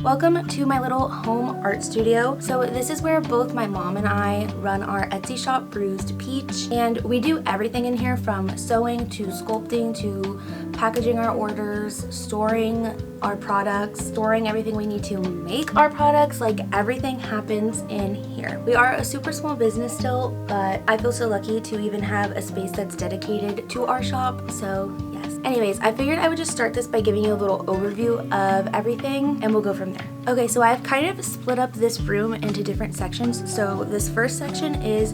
Welcome to my little home art studio. So this is where both my mom and I run our Etsy shop, Bruised Peach, and we do everything in here from sewing to sculpting to packaging our orders, storing our products, storing everything we need to make our products. Like, everything happens in here. We are a super small business still, but I feel so lucky to even have a space that's dedicated to our shop. So yes. Anyways, I figured I would just start this by giving you a little overview of everything and we'll go from there. Okay, so I've kind of split up this room into different sections. So this first section is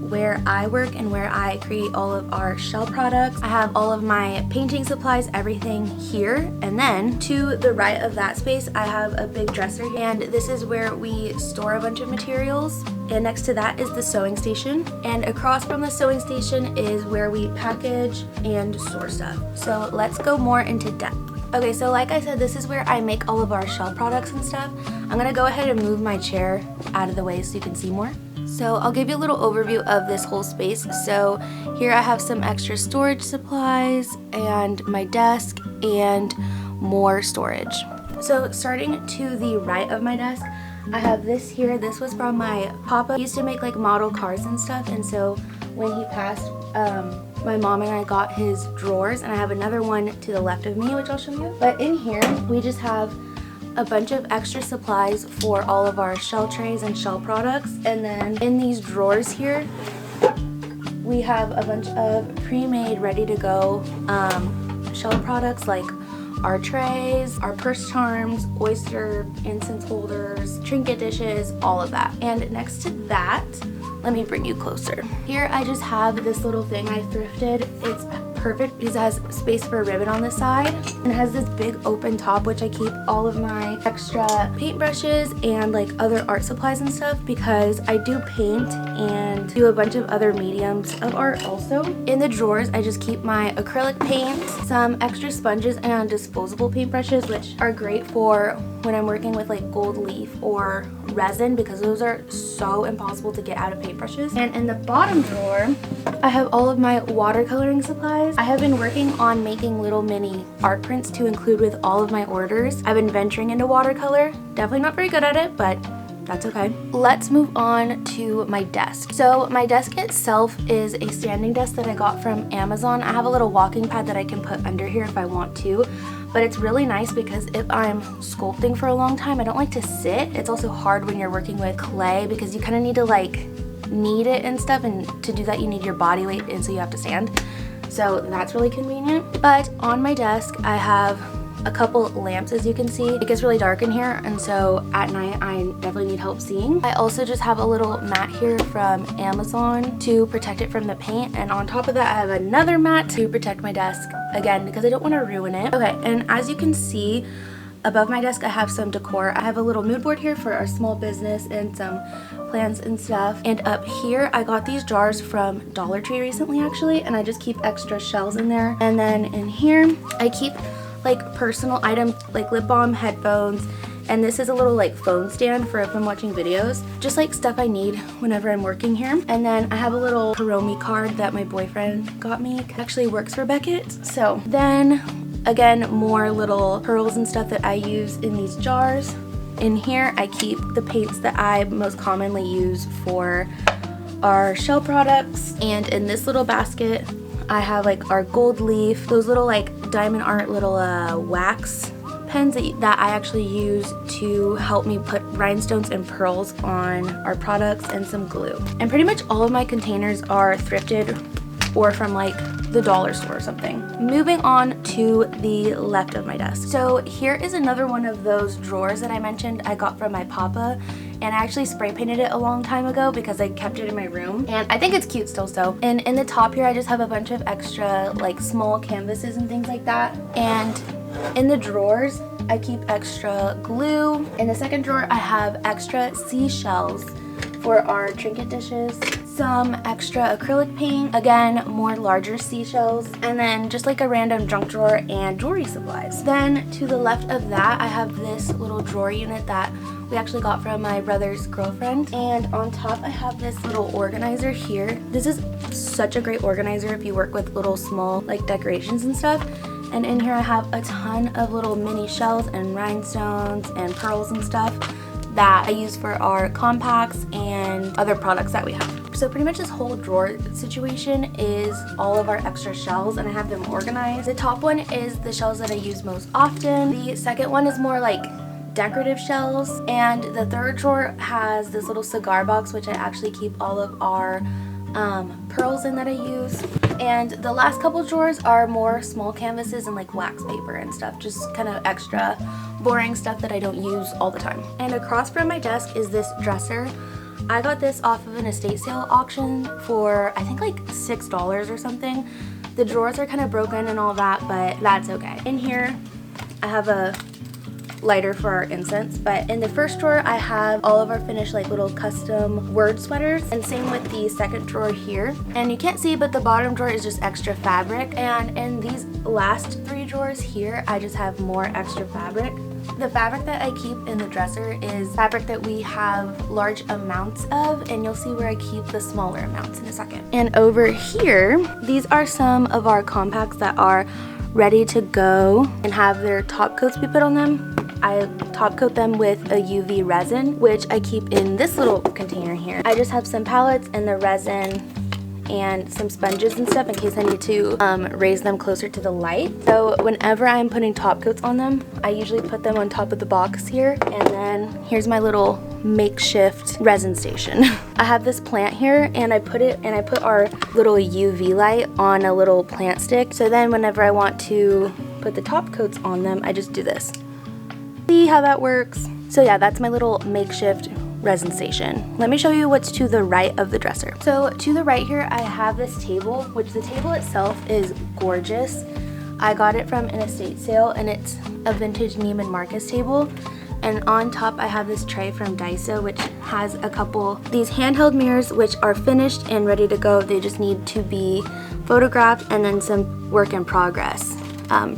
where I work and where I create all of our shell products. I have all of my painting supplies, everything here. And then to the right of that space, I have a big dresser, and this is where we store a bunch of materials. And next to that is the sewing station. And across from the sewing station is where we package and store stuff. So let's go more into depth. Okay, so like I said, this is where I make all of our shell products and stuff. I'm gonna go ahead and move my chair out of the way so you can see more. So I'll give you a little overview of this whole space. So here I have some extra storage supplies and my desk and more storage. So starting to the right of my desk, I have this here. This was from my papa. He used to make like model cars and stuff, and so when he passed, my mom and I got his drawers, and I have another one to the left of me, which I'll show you. But in here, we just have a bunch of extra supplies for all of our shell trays and shell products. And then in these drawers here, we have a bunch of pre-made, ready to go shell products like our trays, our purse charms, oyster incense holders, trinket dishes, all of that. And next to that, let me bring you closer. Here I just have this little thing I thrifted. It's perfect because it has space for a ribbon on the side, and it has this big open top, which I keep all of my extra paintbrushes and like other art supplies and stuff, because I do paint and do a bunch of other mediums of art also. In the drawers, I just keep my acrylic paint, some extra sponges, and disposable paintbrushes, which are great for when I'm working with like gold leaf or resin, because those are so impossible to get out of paintbrushes. And in the bottom drawer, I have all of my watercoloring supplies. I have been working on making little mini art prints to include with all of my orders. I've been venturing into watercolor. Definitely not very good at it, but that's okay. Let's move on to my desk. So my desk itself is a standing desk that I got from Amazon. I have a little walking pad that I can put under here if I want to, but it's really nice because if I'm sculpting for a long time, I don't like to sit. It's also hard when you're working with clay because you kind of need to like knead it and stuff, and to do that you need your body weight, and so you have to stand. So that's really convenient. But on my desk, I have a couple lamps. As you can see, it gets really dark in here, and so at night I definitely need help seeing. I also just have a little mat here from Amazon to protect it from the paint, and on top of that I have another mat to protect my desk, again because I don't want to ruin it. Okay, and as you can see, above my desk I have some decor. I have a little mood board here for our small business and some plants and stuff. And up here I got these jars from Dollar Tree recently actually, and I just keep extra shells in there. And then in here I keep like personal items like lip balm, headphones, and this is a little like phone stand for if I'm watching videos, just like stuff I need whenever I'm working here. And then I have a little Hiromi card that my boyfriend got me. It actually works for Beckett. So then again, more little pearls and stuff that I use in these jars. In here I keep the paints that I most commonly use for our shell products. And in this little basket I have like our gold leaf, those little like diamond art little wax pens that I actually use to help me put rhinestones and pearls on our products, and some glue. And pretty much all of my containers are thrifted or from like the dollar store or something. Moving on to the left of my desk. So here is another one of those drawers that I mentioned I got from my papa, and I actually spray painted it a long time ago because I kept it in my room, and I think it's cute still. So, and in the top here I just have a bunch of extra like small canvases and things like that. And in the drawers I keep extra glue. In the second drawer I have extra seashells for our trinket dishes, some extra acrylic paint, again more larger seashells, and then just like a random junk drawer and jewelry supplies. Then to the left of that I have this little drawer unit that we actually got from my brother's girlfriend, and on top I have this little organizer here. This is such a great organizer if you work with little small like decorations and stuff. And in here I have a ton of little mini shells and rhinestones and pearls and stuff that I use for our compacts and other products that we have. So pretty much this whole drawer situation is all of our extra shells, and I have them organized. The top one is the shells that I use most often. The second one is more like decorative shells, and the third drawer has this little cigar box which I actually keep all of our pearls in that I use. And the last couple drawers are more small canvases and like wax paper and stuff, just kind of extra boring stuff that I don't use all the time. And across from my desk is this dresser. I got this off of an estate sale auction for I think like $6 or something. The drawers are kind of broken and all that, but that's okay. In here I have a lighter for our incense, but in the first drawer I have all of our finished like little custom word sweaters, and same with the second drawer here. And you can't see, but the bottom drawer is just extra fabric, and in these last three drawers here I just have more extra fabric. The fabric that I keep in the dresser is fabric that we have large amounts of, and you'll see where I keep the smaller amounts in a second. And over here, these are some of our compacts that are ready to go and have their top coats be put on them. I top coat them with a UV resin, which I keep in this little container here. I just have some palettes and the resin and some sponges and stuff in case I need to raise them closer to the light. So whenever I'm putting top coats on them, I usually put them on top of the box here, and then here's my little makeshift resin station. I have this plant here, and I put our little UV light on a little plant stick, so then whenever I want to put the top coats on them, I just do this. See how that works? So yeah, that's my little makeshift resin station. Let me show you what's to the right of the dresser. So to the right here, I have this table, which the table itself is gorgeous. I got it from an estate sale, and it's a vintage Neiman Marcus table. And on top I have this tray from Daiso, which has a couple these handheld mirrors which are finished and ready to go. They just need to be photographed, and then some work in progress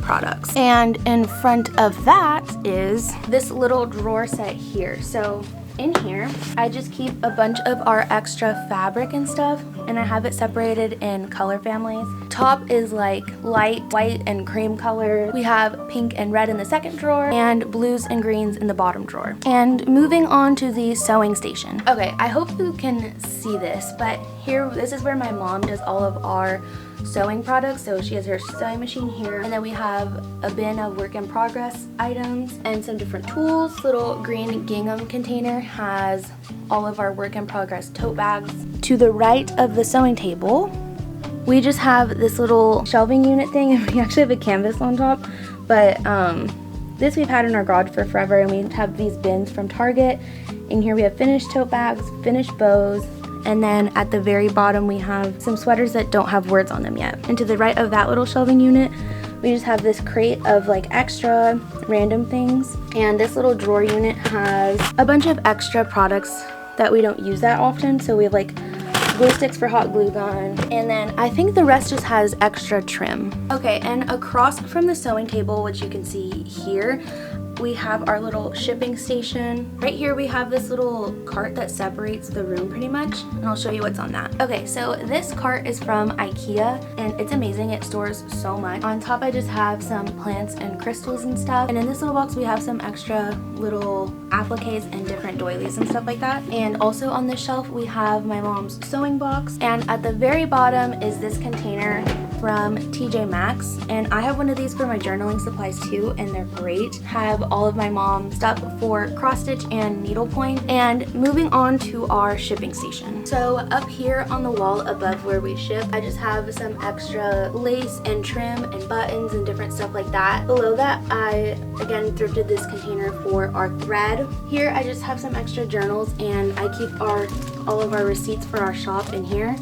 products. And in front of that is this little drawer set here. So in here I just keep a bunch of our extra fabric and stuff, and I have it separated in color families. Top is like light white and cream color. We have pink and red in the second drawer, and blues and greens in the bottom drawer. And moving on to the sewing station. Okay, I hope you can see this, but here, this is where my mom does all of our sewing products. So she has her sewing machine here, and then we have a bin of work in progress items and some different tools. Little green gingham container has all of our work in progress tote bags. To the right of the sewing table, we just have this little shelving unit thing, and we actually have a canvas on top, but this we've had in our garage for forever, and we have these bins from Target. In here we have finished tote bags, finished bows, and then at the very bottom we have some sweaters that don't have words on them yet. And to the right of that little shelving unit, we just have this crate of like extra random things. And this little drawer unit has a bunch of extra products that we don't use that often. So we have like glue sticks for hot glue gun, and then I think the rest just has extra trim. Okay, and across from the sewing table, which you can see here, we have our little shipping station. Right here we have this little cart that separates the room pretty much, and I'll show you what's on that. Okay, so this cart is from IKEA, and it's amazing. It stores so much. On top I just have some plants and crystals and stuff, and in this little box we have some extra little appliques and different doilies and stuff like that. And also on this shelf we have my mom's sewing box, and at the very bottom is this container from TJ Maxx, and I have one of these for my journaling supplies too, and they're great. Have all of my mom's stuff for cross stitch and needlepoint. And moving on to our shipping station. So up here on the wall above where we ship, I just have some extra lace and trim and buttons and different stuff like that. Below that, I again thrifted this container for our thread. Here I just have some extra journals, and I keep all of our receipts for our shop in here.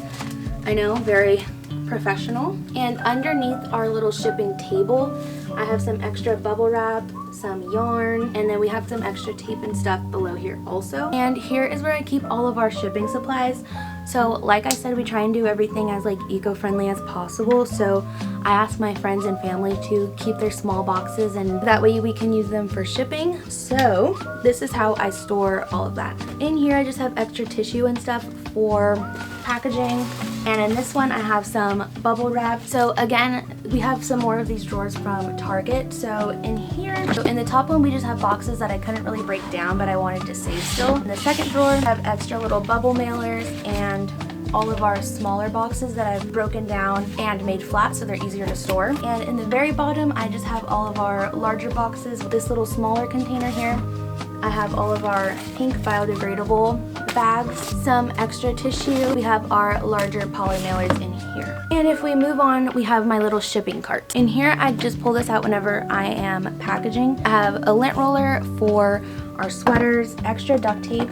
I know, very professional. And underneath our little shipping table, I have some extra bubble wrap, some yarn, and then we have some extra tape and stuff below here also. And here is where I keep all of our shipping supplies. So like I said, we try and do everything as like eco-friendly as possible. So I ask my friends and family to keep their small boxes, and that way we can use them for shipping. So this is how I store all of that. In here I just have extra tissue and stuff for packaging. And in this one I have some bubble wrap. So again, we have some more of these drawers from Target. So in here, in the top one we just have boxes that I couldn't really break down but I wanted to save still. In the second drawer I have extra little bubble mailers and all of our smaller boxes that I've broken down and made flat so they're easier to store. And in the very bottom I just have all of our larger boxes. This little smaller container here, I have all of our pink biodegradable bags, some extra tissue. We have our larger poly mailers in here. And if we move on, we have my little shipping cart. In here, I just pull this out whenever I am packaging. I have a lint roller for our sweaters, extra duct tape.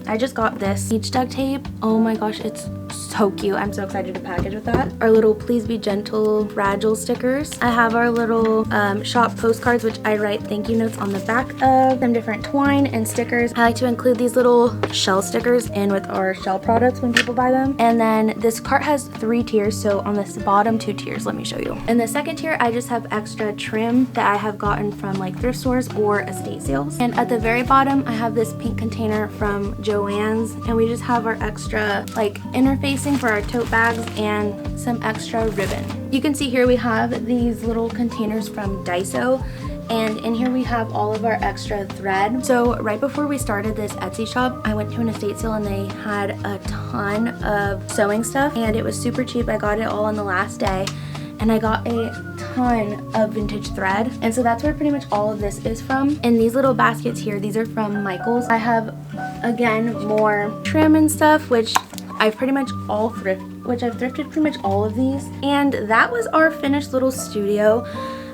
I just got this beach duct tape. Oh my gosh, it's so cute. I'm so excited to package with that. Our little Please Be Gentle fragile stickers. I have our little shop postcards, which I write thank you notes on the back of. Some different twine and stickers. I like to include these little shell stickers in with our shell products when people buy them. And then this cart has 3 tiers, so on this bottom 2 tiers, let me show you. In the second tier, I just have extra trim that I have gotten from like thrift stores or estate sales. And at the very bottom, I have this pink container from Joann's, and we just have our extra like interfacing for our tote bags and some extra ribbon. You can see here we have these little containers from Daiso, and in here we have all of our extra thread. So right before we started this Etsy shop, I went to an estate sale and they had a ton of sewing stuff and it was super cheap. I got it all on the last day and I got a ton of vintage thread, and so that's where pretty much all of this is from. And these little baskets here, these are from Michael's. I have again more trim and stuff, which I've thrifted pretty much all of these. And that was our finished little studio.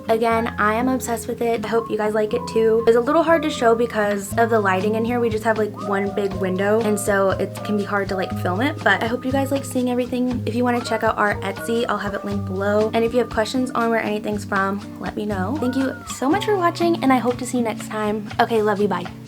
Again, I am obsessed with it. I hope you guys like it too. It's a little hard to show because of the lighting in here. We just have like one big window, and so it can be hard to like film it, but I hope you guys like seeing everything. If you want to check out our Etsy, I'll have it linked below. And if you have questions on where anything's from, let me know. Thank you so much for watching, and I hope to see you next time. Okay, love you, bye.